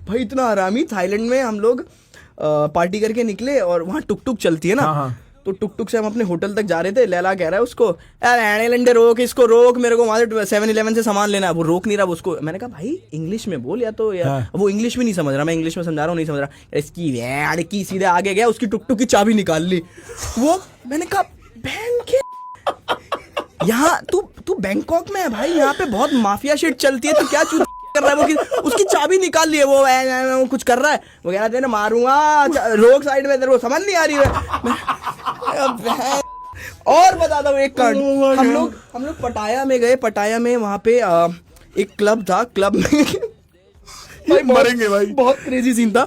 भाई इतना हरामी। थाईलैंड में हम लोग पार्टी करके निकले और वहाँ टुक टुक चलती है ना। हाँ। तो टुक टुक से हम अपने होटल तक जा रहे थे। लैला कह रहा है उसको, यार लंडे रोक, इसको रोक, मेरे को वहां से 7-11 से सामान लेना है। वो रोक नहीं रहा उसको। मैंने कहा भाई इंग्लिश में बोल, या तो यार हाँ। वो इंग्लिश में नहीं समझ रहा, मैं इंग्लिश में समझा रहा हूँ, नहीं समझ रहा। इसकी वैड की सीधे आगे गया, उसकी टुक टुक की चाबी निकाल ली वो। मैंने कहा बहन के, यहाँ तू बैंकॉक में है भाई, यहाँ पे बहुत माफिया शिट चलती है, तू क्या चूत कर रहा है। वो उसकी चाबी निकाल ली है, वो कुछ कर रहा है। वो कह रहा तेरे मारूंगा, रोक साइड में, तेरे को समझ नहीं आ रही है। और बता दो एक कांड। हम लोग पटाया में गए। पटाया में वहाँ पे एक क्लब था। क्लब में भाई मरेंगे भाई, बहुत क्रेजी सीन था।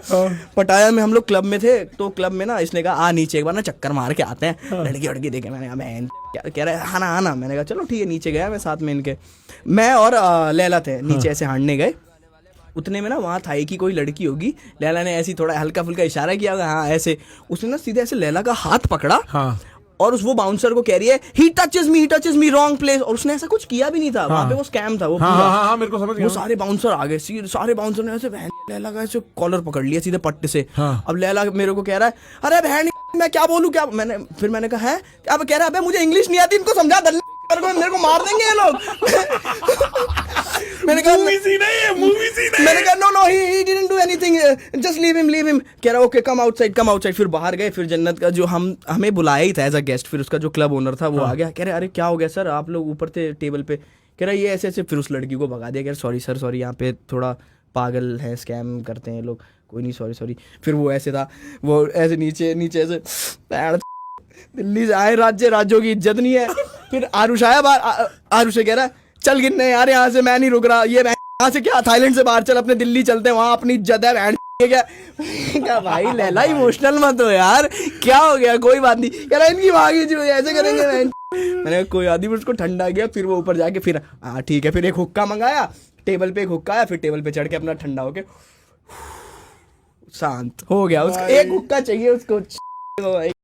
पटाया में हम लोग क्लब में थे। तो क्लब में ना इसने कहा आ नीचे एक बार ना चक्कर मार के आते हैं। लड़की वड़की देखे। मैंने कहा बहन क्या कह रहा है, हाँ ना आना। मैंने कहा चलो ठीक है। नीचे गया मैं साथ में इनके, मैं और लैला थे नीचे ऐसे हारने गए। उतने में ना वहाँ थाई की कोई लड़की होगी। लैला ने ऐसी थोड़ा हल्का फुल्का इशारा किया होगा, हाँ ऐसे। उसने ना सीधे ऐसे लैला का हाथ पकड़ा। हाँ। और उस वो बाउंसर को कह रही है ही टचेस मी रॉन्ग प्लेस। और उसने ऐसा कुछ किया भी नहीं था। वहाँ पे वो स्कैम था वो पूरा। हाँ, मेरे को समझ गया। वो सारे बाउंसर आ गए। सारे बाउंसर ने ऐसे लैला का ऐसे कॉलर पकड़ लिया सीधे पट्टे से। अब लैला मेरे को कह रहा है अरे बहन मैं क्या बोलूं क्या। मैंने कहा है अब कह रहा है मुझे इंग्लिश नहीं आती, इनको समझा मेरे को मार देंगे ये लोग। मैंने कहा मैंने कहा no he didn't do anything, just leave him. कह रहा ओके कम आउटसाइड। फिर बाहर गए। फिर जन्नत का जो हमें बुलाया ही था एज अ गेस्ट, फिर उसका जो क्लब ओनर था वो आ गया। कह रहे अरे क्या हो गया सर, आप लोग ऊपर थे टेबल पे। कह रहा ये ऐसे। फिर उस लड़की को भगा दिया। कह रहा सॉरी यहाँ पे थोड़ा पागल है, स्कैम करते हैं लोग, कोई नहीं सॉरी। फिर वो ऐसे था, वो ऐसे नीचे ऐसे दिल्ली से आए, राज्यों की इज्जत नहीं है। फिर आरुष आया बाहर। आरुष से कह रहा है चल गिनने यार, यहाँ से मैं नहीं रुक रहा। ये यहाँ से क्या, थाईलैंड से बाहर चल, अपने दिल्ली चलते हैं, वहाँ अपनी इज्जत है। क्या भाई लैला इमोशनल मत हो यार, क्या हो गया, कोई बात नहीं। कह रहा इनकी भागी जो ऐसे करेंगे। मैंने उसको ठंडा गया। फिर वो ऊपर जाके फिर हाँ ठीक है। फिर एक हुक्का मंगाया, टेबल पे एक हुक्का आया। फिर टेबल पे चढ़ के अपना ठंडा होके शांत हो गया। उसको एक हुक्का चाहिए उसको।